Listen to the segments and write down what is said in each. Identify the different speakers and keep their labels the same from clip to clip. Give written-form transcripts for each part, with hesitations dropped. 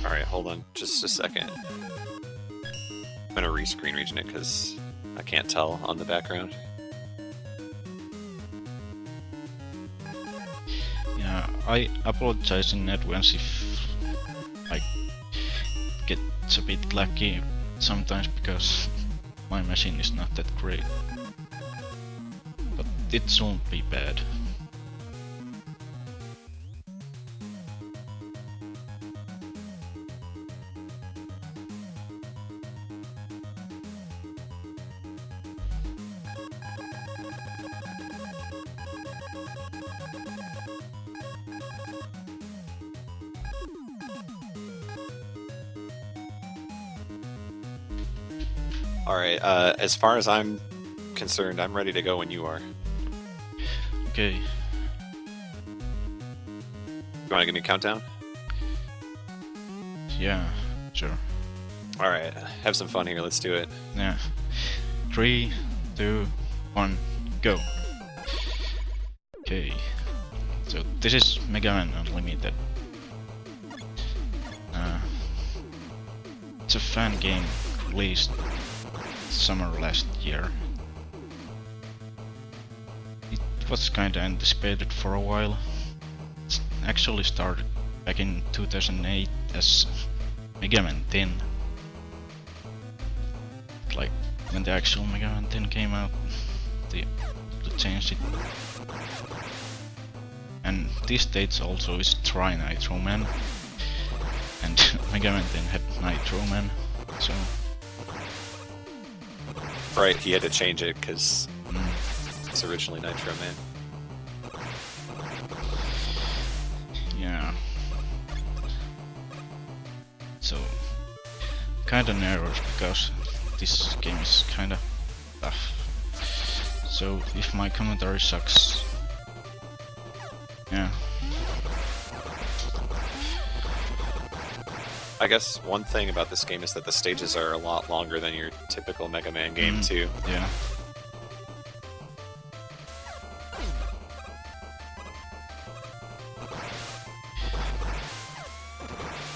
Speaker 1: go.
Speaker 2: Alright, hold on just a second. I'm gonna re-screen region it because I can't tell on the background.
Speaker 1: Yeah, I apologize in advance if I get a bit laggy sometimes because my machine is not that great. But it won't be bad.
Speaker 2: Alright, as far as I'm concerned, I'm ready to go when you are.
Speaker 1: Okay.
Speaker 2: You wanna give me a countdown?
Speaker 1: Yeah, sure.
Speaker 2: Alright, have some fun here, let's do it.
Speaker 1: Yeah. 3, 2, 1, go. Okay. So this is Mega Man Unlimited. It's a fan game released summer last year. It was kinda anticipated for a while. It actually started back in 2008 as Mega Man 10. Like when the actual Mega Man 10 came out, they changed it. And these dates also is Try Nitro Man, and Mega Man 10 had Nitro Man, so...
Speaker 2: Right, he had to change it because it's originally Nitro Man.
Speaker 1: Yeah. So, kinda nervous because this game is kinda tough. So, if my commentary sucks... Yeah.
Speaker 2: I guess one thing about this game is that the stages are a lot longer than your typical Mega Man game too.
Speaker 1: Yeah.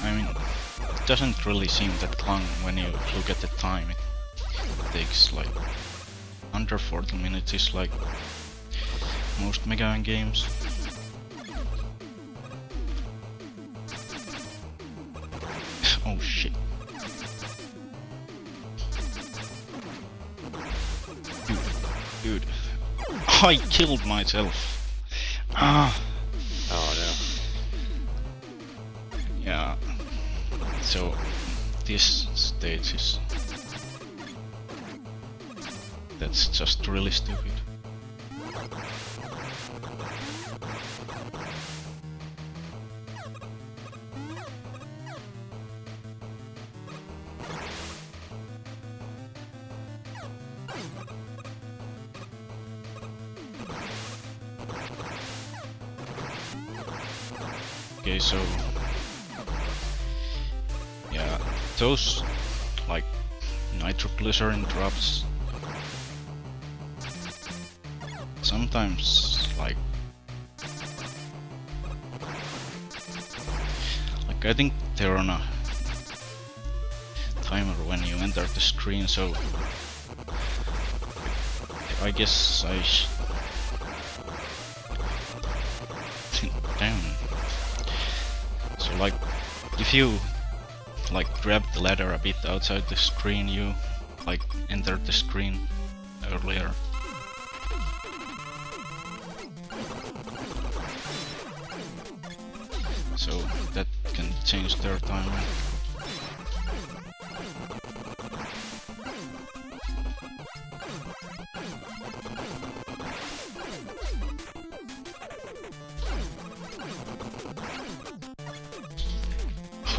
Speaker 1: I mean, it doesn't really seem that long when you look at the time. It takes like under 40 minutes is like most Mega Man games. Oh shit. Dude. I killed myself. Ah.
Speaker 2: Oh no.
Speaker 1: Yeah. So this stage is... That's just really stupid. Okay, so yeah, those like nitroglycerin drops sometimes like I think they're on a timer when you enter the screen, so I guess I down. So like, if you like grab the ladder a bit outside the screen, you like entered the screen earlier. So that can change their timer.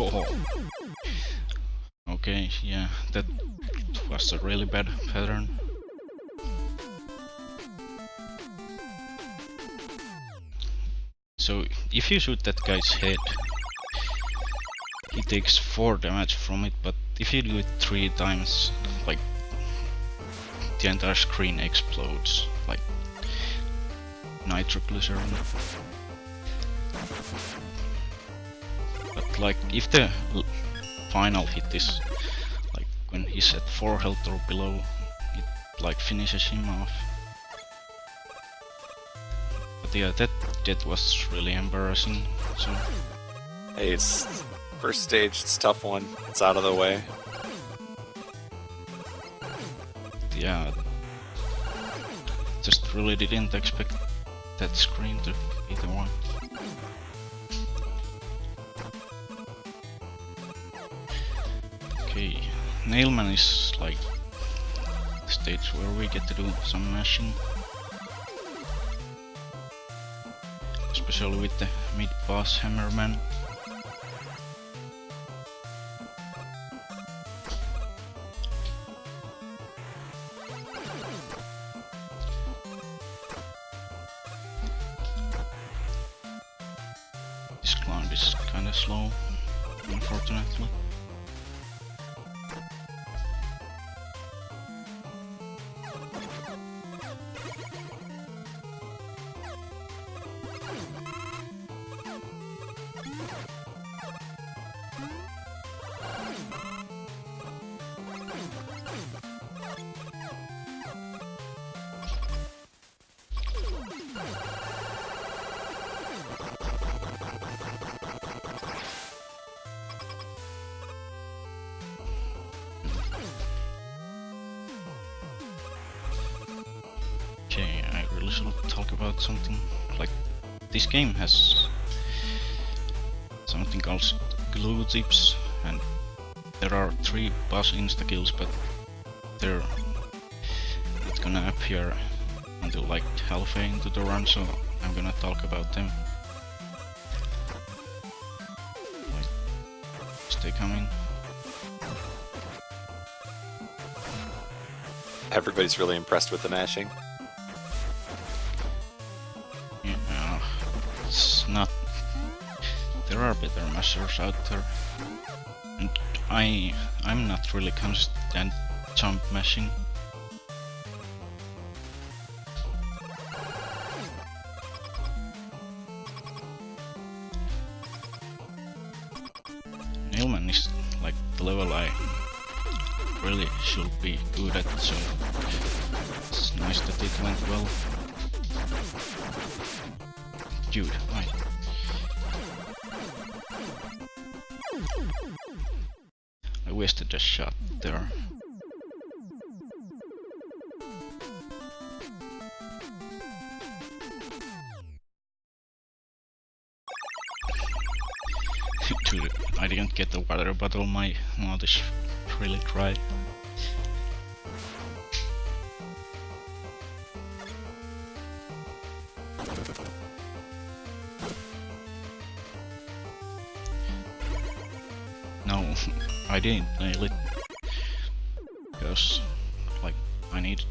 Speaker 1: Oh. Okay, yeah, that was a really bad pattern. So if you shoot that guy's head, he takes 4 damage from it, but if you do it 3 times, like the entire screen explodes, like nitroglycerin. But like if the final hit is like when he's at 4 health or below, it like finishes him off. But yeah, that death was really embarrassing. So
Speaker 2: Hey, it's first stage, it's a tough one. It's out of the way.
Speaker 1: yeah, just really didn't expect that screen to be the one. Okay, Nailman is like the stage where we get to do some mashing. Especially with the mid-boss Hammerman. This climb is kinda slow, unfortunately. Okay, I really should talk about something. Like, this game has something called glue tips, and there are 3 boss insta-kills, but they're not gonna appear until like halfway into the run, so I'm gonna talk about them. Like, stay coming.
Speaker 2: Everybody's really impressed with the mashing.
Speaker 1: Yeah, it's not. There are better mashers out there, and I'm not really constant jump mashing. Nailman is like the level I really should be good at, so it's nice that it went well. Dude, why? I wasted a shot there. Dude, I didn't get the water bottle, my mouth is really dry. No, I didn't nail it. Because, like, I need...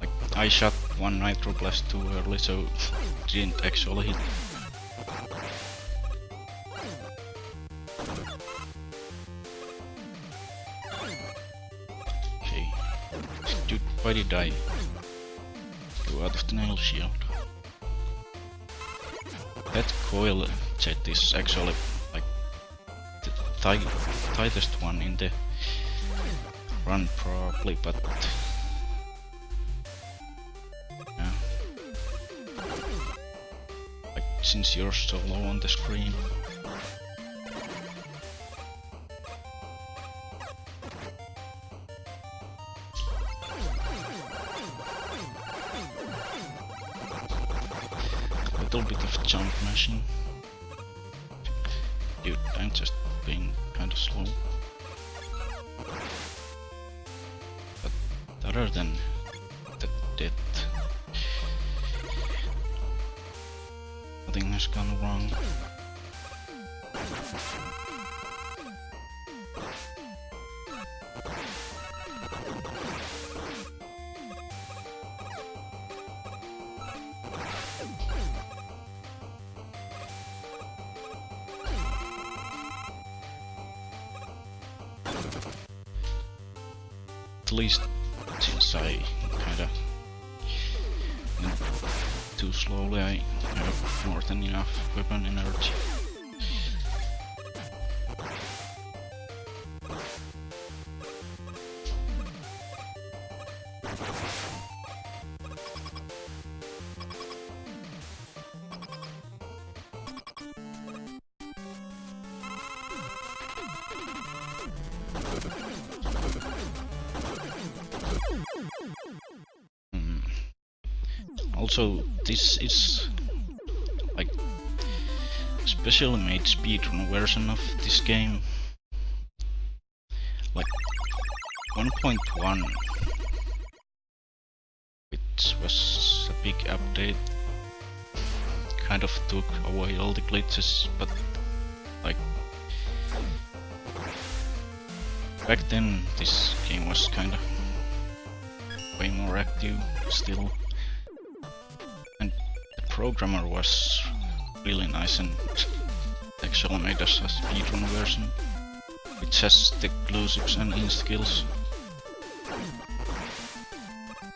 Speaker 1: Like, I shot one Nitro Blast too early, so didn't actually hit. Okay. Dude, why did I go out of the nail shield? That coil jet is actually like the tightest one in the run probably, but yeah. Like, since you're so low on the screen. Little bit of jump mashing. Dude, I'm just being kinda slow. But other than that death, nothing has gone wrong. At least since I kinda went too slowly. I have more than enough weapon energy. Also, this is like specially made speedrun version of this game. Like 1.1, which was a big update, kind of took away all the glitches, but like back then this game was kind of way more active still. Programmer was really nice and actually made us a speedrun version which has the exclusives and in-skills.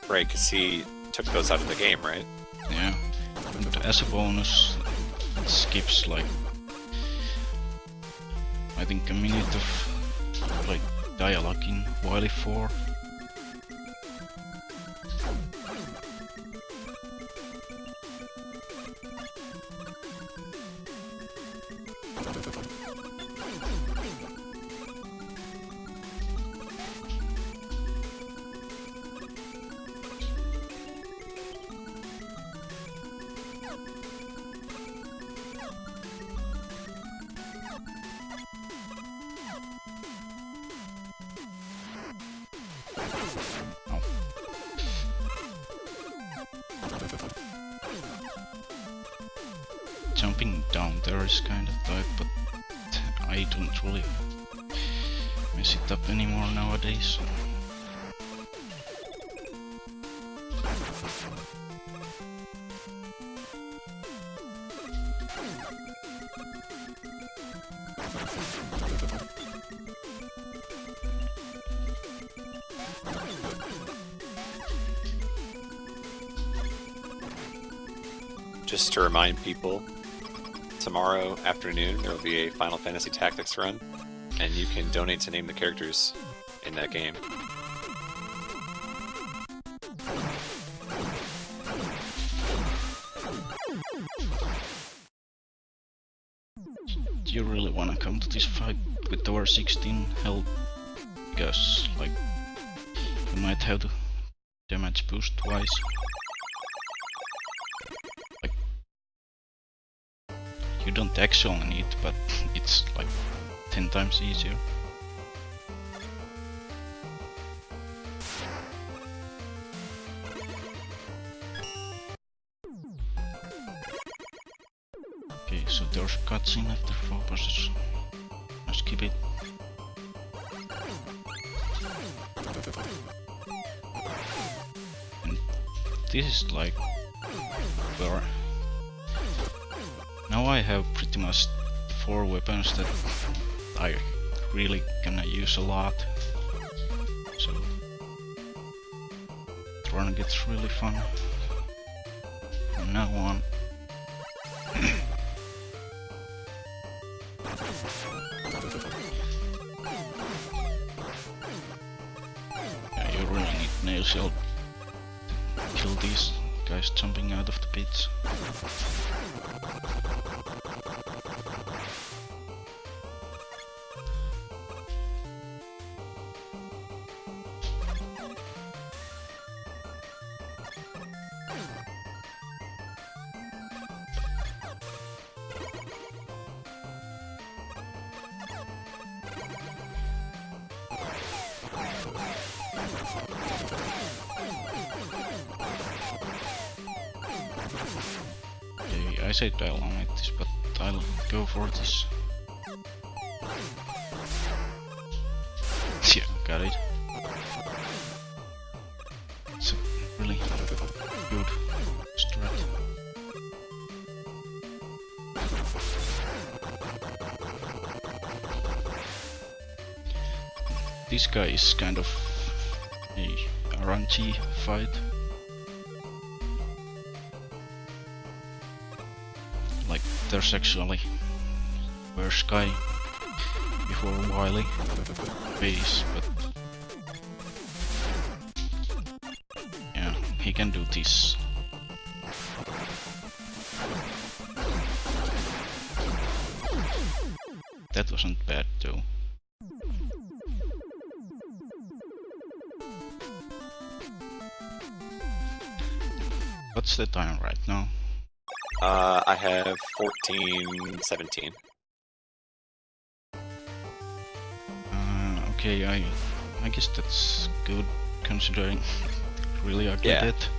Speaker 2: Right, because he took those out of the game, right?
Speaker 1: Yeah, and as a bonus it skips like I think a minute of like dialogue in Wily 4. Jumping down there is kind of tight, but I don't really mess it up anymore nowadays.
Speaker 2: Just to remind people, tomorrow afternoon there will be a Final Fantasy Tactics run, and you can donate to name the characters in that game.
Speaker 1: Do you really want to come to this fight with over 16 health? Because like you might have to damage boost twice. You don't actually need, but it's like 10 times easier. Okay, so there's a cutscene after 4 bosses. I'll skip it. And this is like where now I have pretty much 4 weapons that I really gonna use a lot, so the run gets really fun from now on. Yeah, you really need nail shell to kill these guys jumping out of the pits. Okay, I said I'll omit this, but I'll go for this. Yeah, got it. It's a really good strat. This guy is kind of a RNG fight. like there's actually worse guy before Wily base, but yeah, he can do this. That wasn't bad though. What's the time right now?
Speaker 2: I have 14:17.
Speaker 1: Okay, I guess that's good considering really ugly
Speaker 2: Yeah.
Speaker 1: death.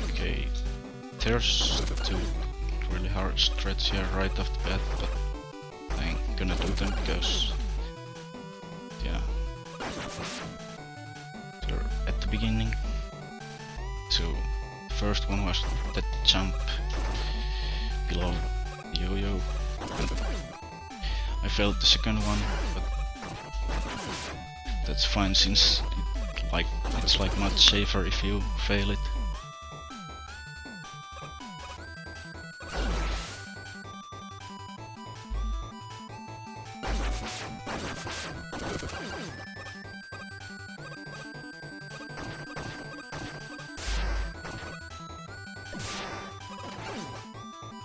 Speaker 1: Okay, there's two really hard strats here right off the bat, but I ain't gonna do them because, yeah, they're at the beginning. So, the first one was that jump below yo-yo, and I failed the second one, but that's fine since it's like much safer if you fail it.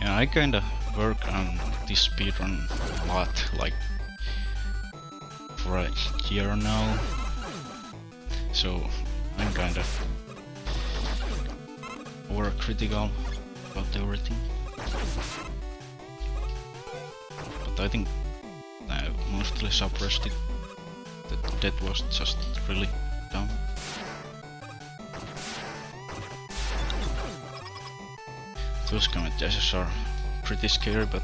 Speaker 1: Yeah, I kinda work on this speedrun a lot, like for a year now, so I'm kinda overcritical about everything. But I think I mostly suppressed it. That was just really dumb. Those comet dashes are pretty scary, but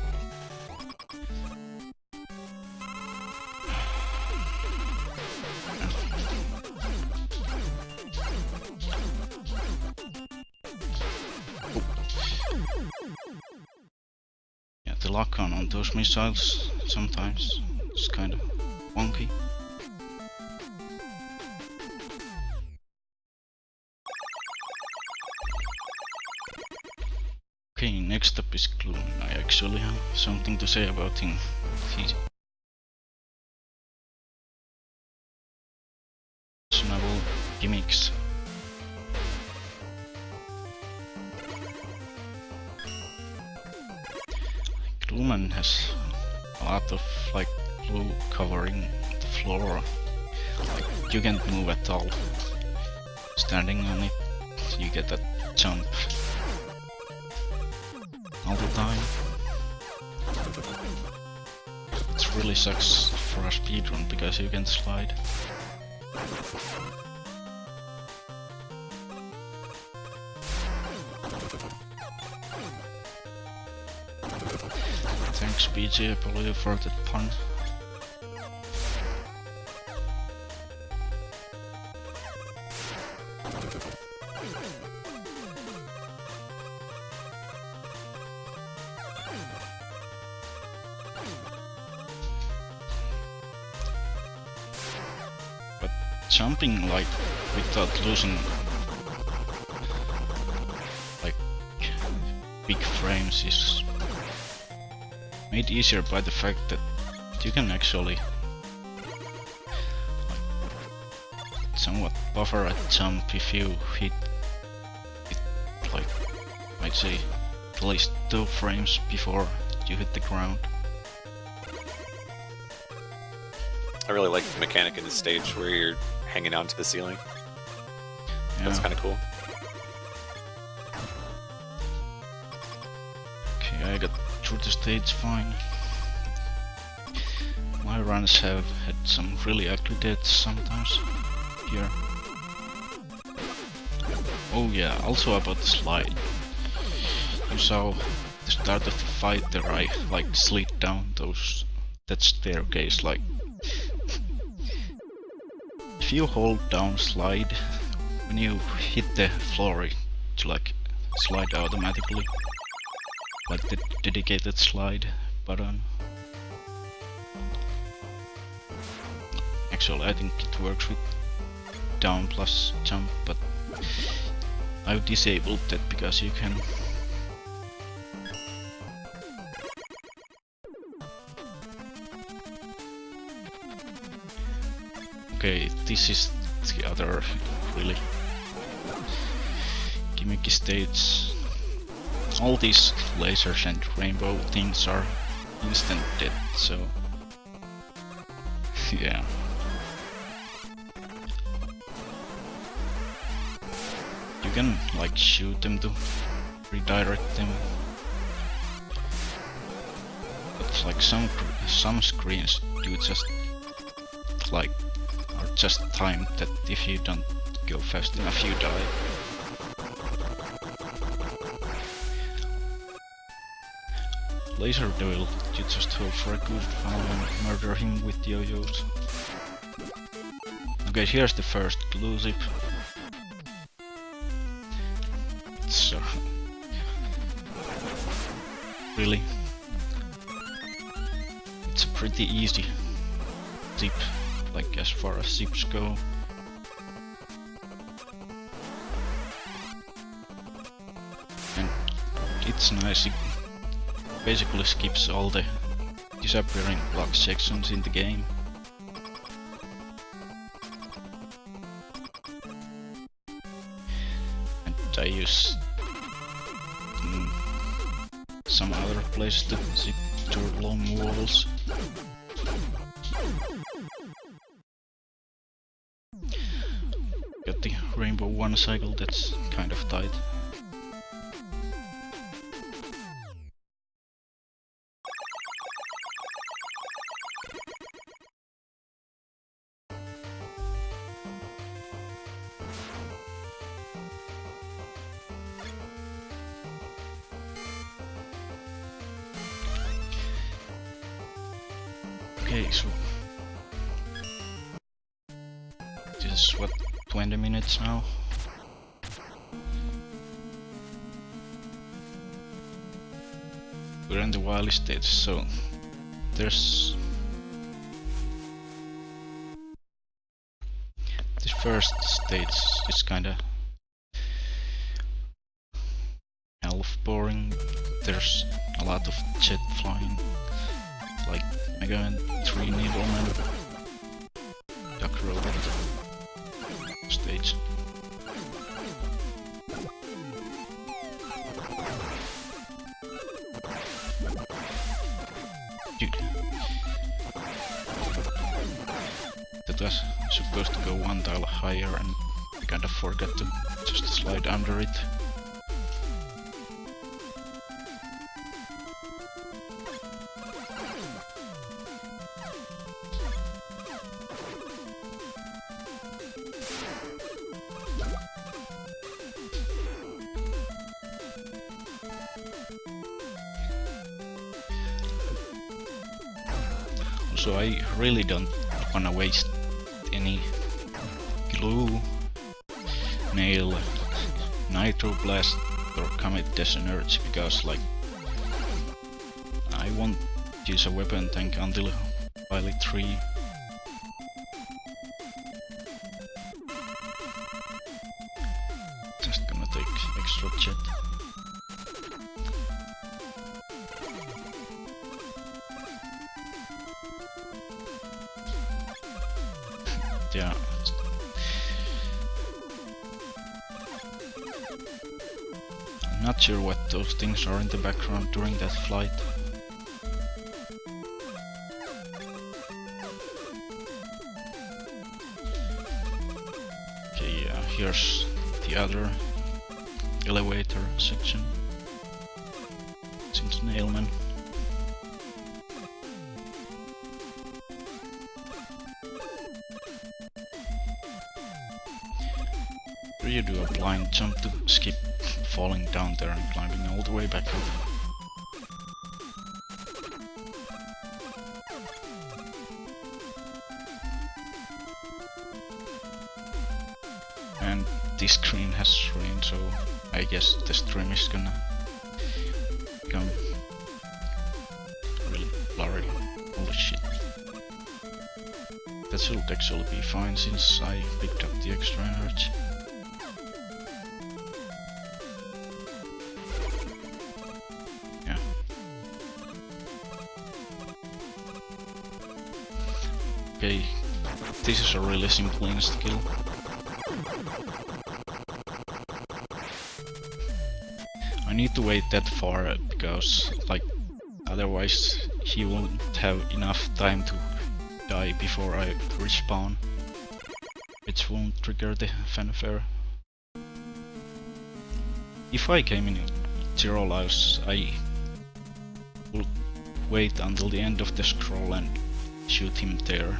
Speaker 1: yeah, the lock-on on those missiles sometimes is kind of wonky. Okay, next up is Gloom. I actually have something to say about him. He's questionable gimmicks. Gloom has a lot of like glue covering the floor. Like you can't move at all. Standing on it, you get that jump all the time. It really sucks for a speedrun because you can slide. Thanks JRTA1 for that pun. Jumping like without losing like big frames is made easier by the fact that you can actually like, somewhat buffer a jump if you hit it like I'd say at least 2 frames before you hit the ground.
Speaker 2: I really like the mechanic in this stage where you're hanging on to the ceiling.
Speaker 1: Yeah.
Speaker 2: That's kind of cool.
Speaker 1: Okay, I got through the stage fine. My runs have had some really ugly deaths sometimes here. Oh yeah, also about the slide. You saw the start of the fight there, I like slid down that staircase like. If you hold down slide, when you hit the floor it like slide automatically, like the dedicated slide button. actually I think it works with down plus jump, but I've disabled that because you can. Okay, this is the other really gimmicky stage. All these lasers and rainbow things are instant death, so yeah. You can like shoot them to redirect them, but like some screens do just like are just timed that if you don't go fast enough you die. Laser duel, you just hope for a good round and murder him with yo-yos. Okay, here's the first glue zip. So really, it's a pretty easy zip, like as far as zips go. And it's nice, it basically skips all the disappearing block sections in the game. And I use some other place to zip through long walls. Got the Rainbow 1 cycle, that's kind of tight. Okay, so this is what, 20 minutes now? We're in the wily stage, so there's this first stage is kinda half boring. There's a lot of jet flying, like Mega Man 3 Needleman, Duck Robot stage. Dude, that was supposed to go one tile higher and I kinda forgot to just slide under it. So I really don't wanna waste any glue, nail, nitro blast or comet desenergy because like I won't use a weapon tank until Pilot 3. Just gonna take extra jet. Yeah. I'm not sure what those things are in the background during that flight. Okay, here's the other elevator section. Since Nailman. You do a blind jump to skip falling down there and climbing all the way back up. And this screen has rain, so I guess the stream is gonna become really blurry. Holy shit. That should actually be fine since I picked up the extra energy. Yeah. Okay, this is a really simple insta-kill. I need to wait that far because, like, otherwise he won't have enough time to die before I respawn, which won't trigger the fanfare. If I came in 0 lives, I would wait until the end of the scroll and shoot him there.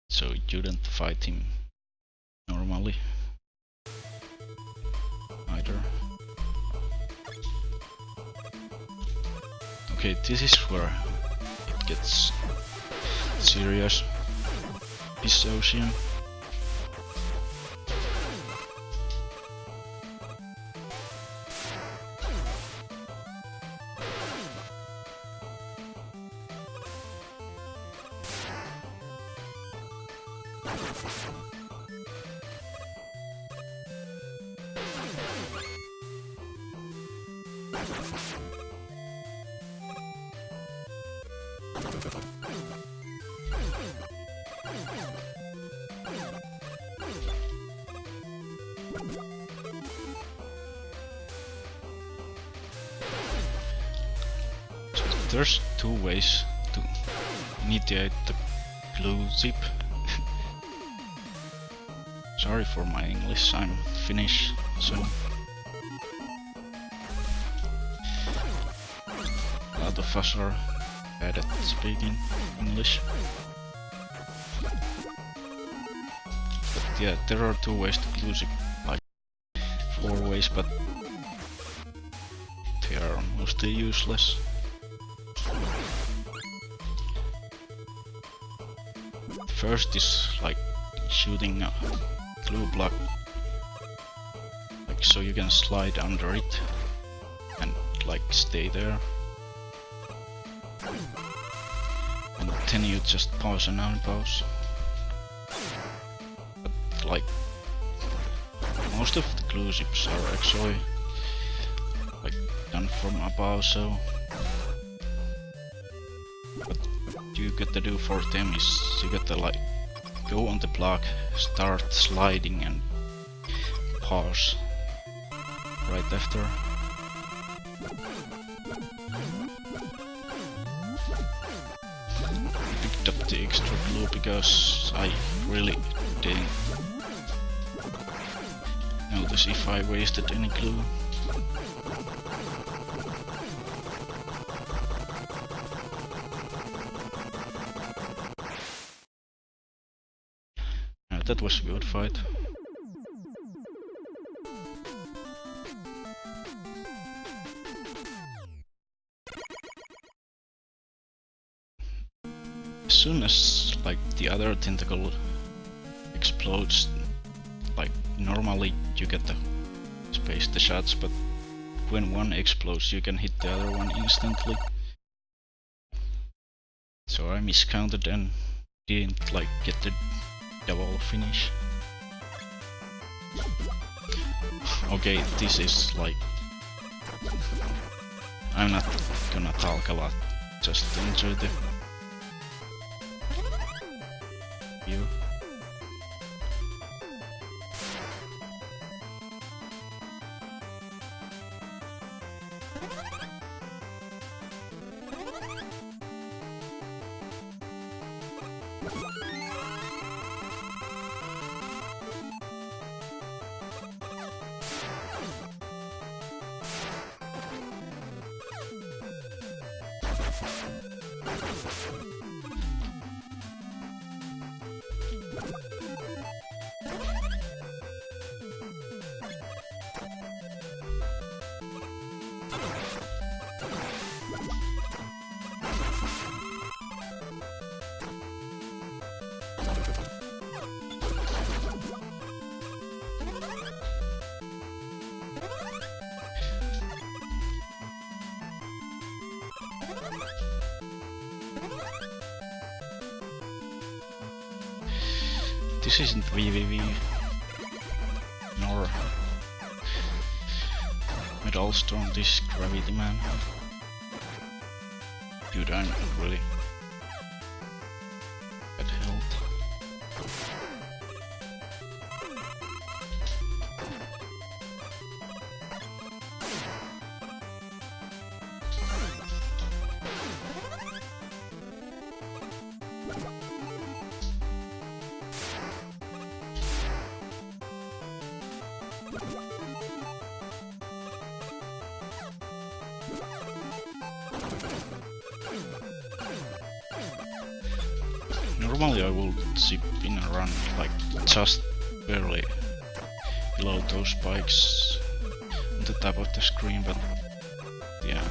Speaker 1: So you don't fight him normally either. Okay, this is where it gets serious. This ocean. There's 2 ways to initiate the glue zip. Sorry for my English, I'm Finnish, so a lot of us are bad at speaking English. But yeah, there are 2 ways to glue zip, like 4 ways, but they are mostly useless. First is like shooting a glue block, like so you can slide under it and like stay there, and then you just pause and unpause. But like most of the glue zips are actually like done from above, so what you gotta do for them is you gotta like go on the block, start sliding and pause right after. I picked up the extra glue because I really didn't notice if I wasted any glue. That was a good fight. As soon as like the other tentacle explodes, like normally you get to space the shots, but when one explodes you can hit the other one instantly. So I miscounted and didn't like get the double finish. Okay, this is like... I'm not gonna talk a lot, just enjoy the view. This isn't VVV nor Metal Storm, this is Gravity Man. Dude, I'm not really at health. Normally I will zip in a run, like just barely below those spikes on the top of the screen, but yeah.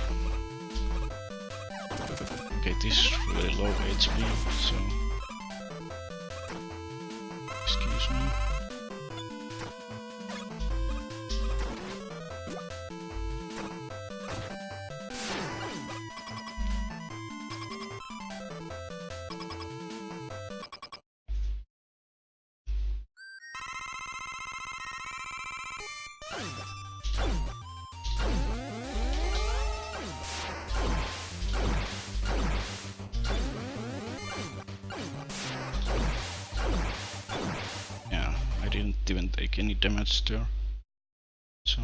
Speaker 1: Okay, this is really low HP, so excuse me. Yeah, I didn't even take any damage there. So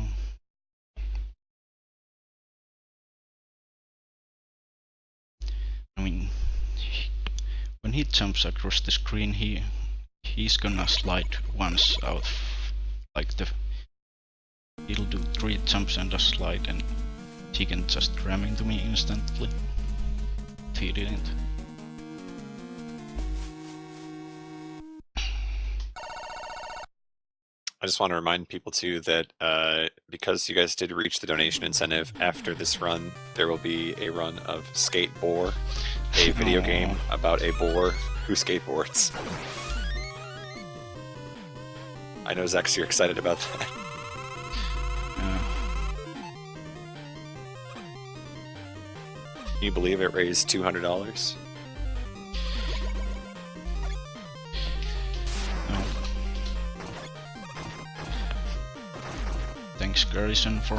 Speaker 1: I mean, when he jumps across the screen, he's gonna slide once out, like he'll do 3 jumps and a slide, and he can just ram into me instantly. But he didn't.
Speaker 2: I just want to remind people too that because you guys did reach the donation incentive, after this run, there will be a run of Skate Boar, a video game about a boar who skateboards. I know, Zecks, you're excited about that. Can you believe it raised $200?
Speaker 1: Thanks, Garrison, for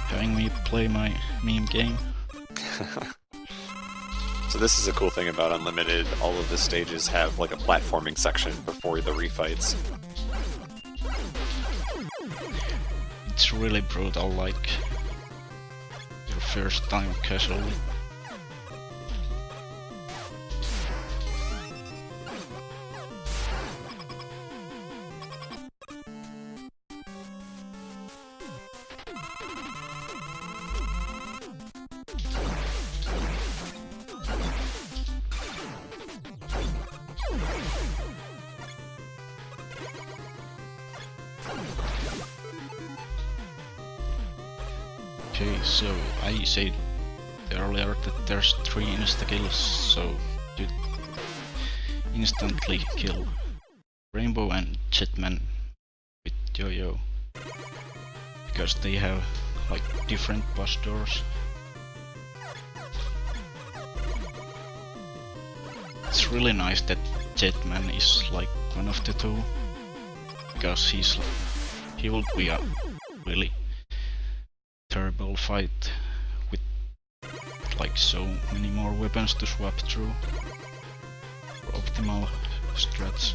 Speaker 1: having me play my meme game.
Speaker 2: So this is a cool thing about Unlimited. All of the stages have like a platforming section before the refights.
Speaker 1: It's really brutal, like your first time casually. Okay, so I said earlier that there's 3 insta-kills, so you instantly kill Rainbow and Jetman with Yo-Yo, because they have like different boss doors. It's really nice that Jetman is like one of the 2, because he will be a really terrible fight with like so many more weapons to swap through for optimal strats.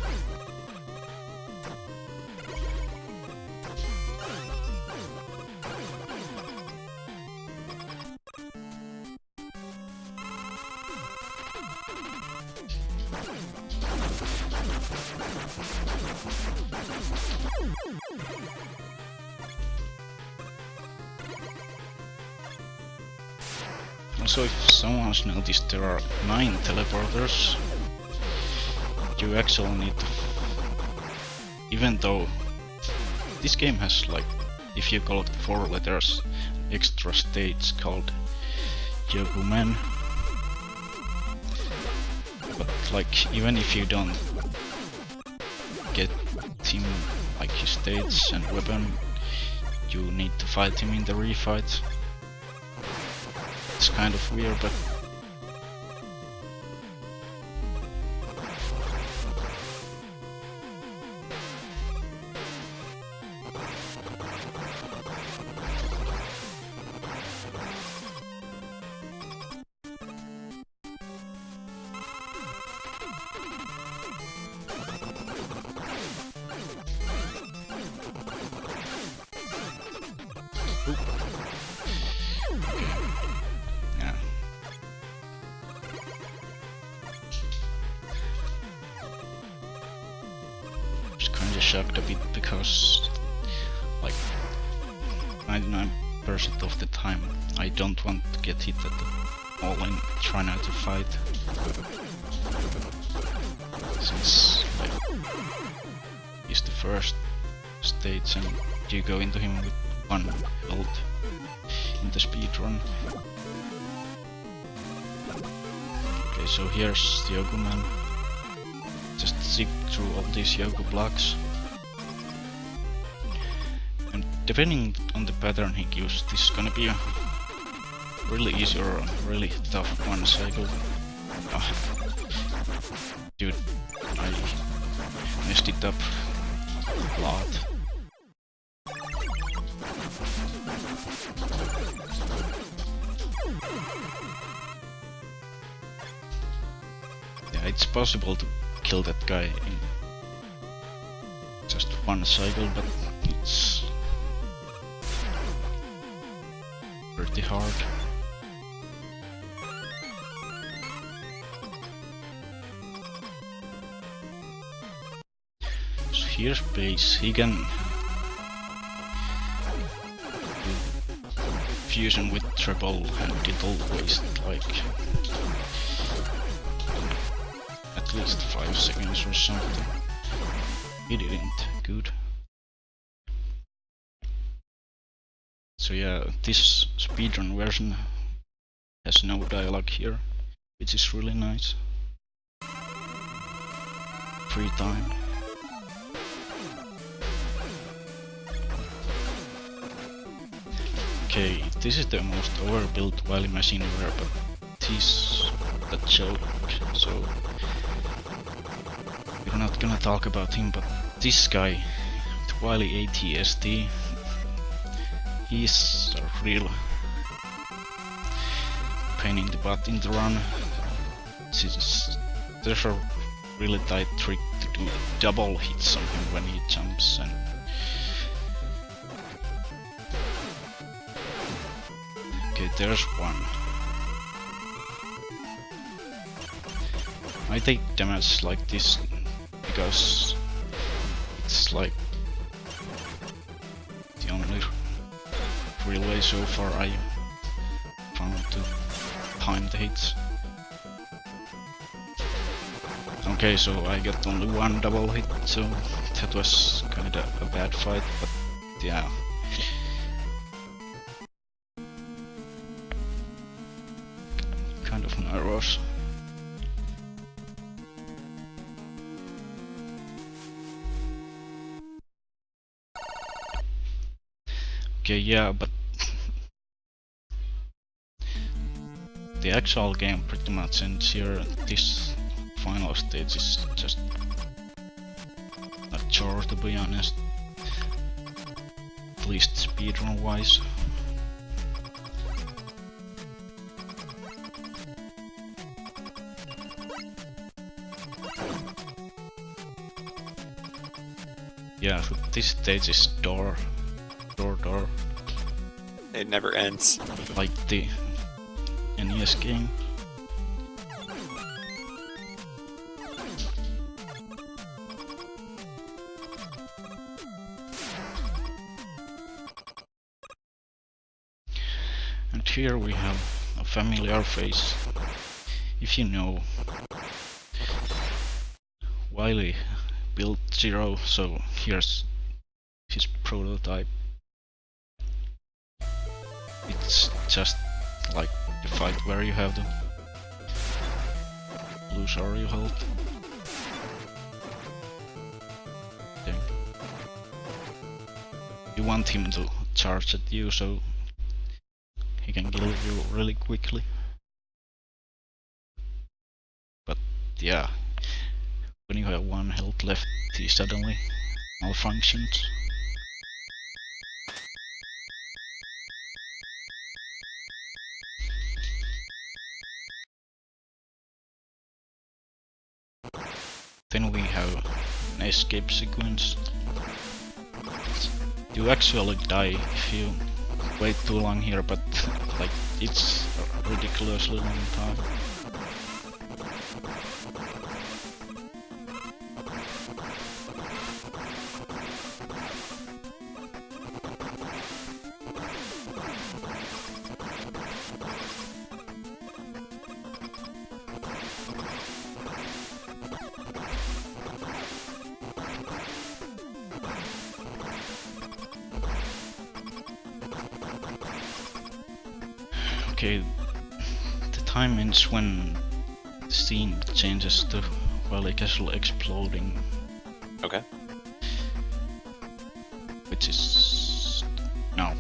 Speaker 1: Also, if someone's noticed, there are 9 teleporters. You actually need to... Even though this game has, like, if you collect 4 letters, extra stage called Yogumen. But like, even if you don't get him, like his stage and weapon, you need to fight him in the refight. It's kind of weird, but really shocked a bit because like 99% of the time I don't want to get hit at all in trying not to fight. Since like he's the first stage and you go into him with 1 health in the speedrun. Okay, so here's the Yogu man. Just zip through all these Yogu blocks. And depending on the pattern he gives, this is gonna be a really easy or a really tough one cycle. Dude, I messed it up a lot. Yeah, it's possible to kill that guy in just 1 cycle, but it's pretty hard. So here's base, he can do fusion with treble and it'll waste like at least 5 seconds or something. He didn't. Good. So yeah, this speedrun version has no dialogue here, which is really nice. Free time. Okay, this is the most overbuilt Wily machine ever, but he's a joke, so we're not gonna talk about him, but this guy, the Wily ATST, he's a real pain in the butt in the run. There's a really tight trick to do double hits on him when he jumps, and okay, there's one. I take damage like this because it's like the only real way so far I found to time the hits. Okay, so I got only 1 double hit, so that was kinda a bad fight, but yeah. Kind of nervous. Okay, yeah, but the actual game pretty much ends here. This final stage is just a chore, to be honest. At least speedrun wise. Yeah, so this stage is door.
Speaker 2: It never ends.
Speaker 1: Like the NES game. And here we have a familiar face. If you know, Wily built Zero, so here's his prototype. It's just like the fight where you have to lose all your health. Okay. You want him to charge at you so he can kill you really quickly. But yeah, when you have 1 health left, he suddenly malfunctions. Then we have an escape sequence. You actually die if you wait too long here, but like it's a ridiculously long time. Okay, the time ends when the scene changes to, well, a casual exploding.
Speaker 2: Okay.
Speaker 1: Which is now.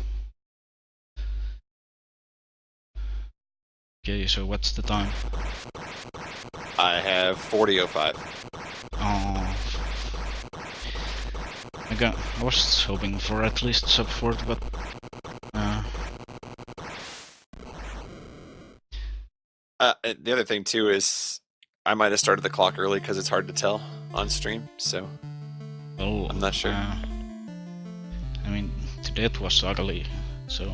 Speaker 1: Okay, so what's the time?
Speaker 2: I have 40:05.
Speaker 1: Oh, I was hoping for at least sub 40, but
Speaker 2: The other thing too is I might have started the clock early because it's hard to tell on stream. So
Speaker 1: well,
Speaker 2: I'm not sure.
Speaker 1: I mean, today it was ugly, so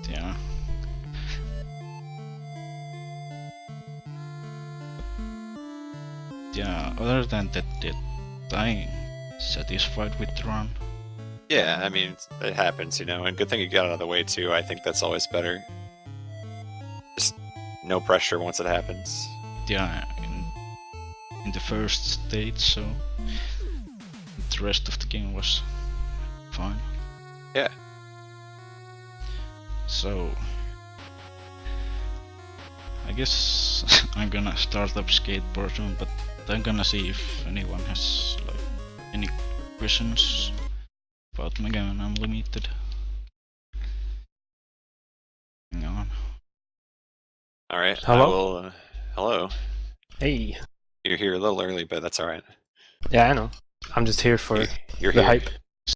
Speaker 1: yeah. Yeah, other than that, I'm satisfied with the run.
Speaker 2: Yeah, I mean, it happens, you know, and good thing you got out of the way too. I think that's always better. Just no pressure once it happens.
Speaker 1: Yeah, in the first stage, so the rest of the game was fine.
Speaker 2: Yeah.
Speaker 1: So I guess I'm gonna start up skateboard soon, but I'm gonna see if anyone has like any questions about Mega Man Unlimited. Hang on.
Speaker 2: All right.
Speaker 3: Hello?
Speaker 2: I will. Hello.
Speaker 3: Hey.
Speaker 2: You're here a little early, but that's all right.
Speaker 3: Yeah, I know. I'm just here for
Speaker 2: You're
Speaker 3: the
Speaker 2: here.
Speaker 3: hype.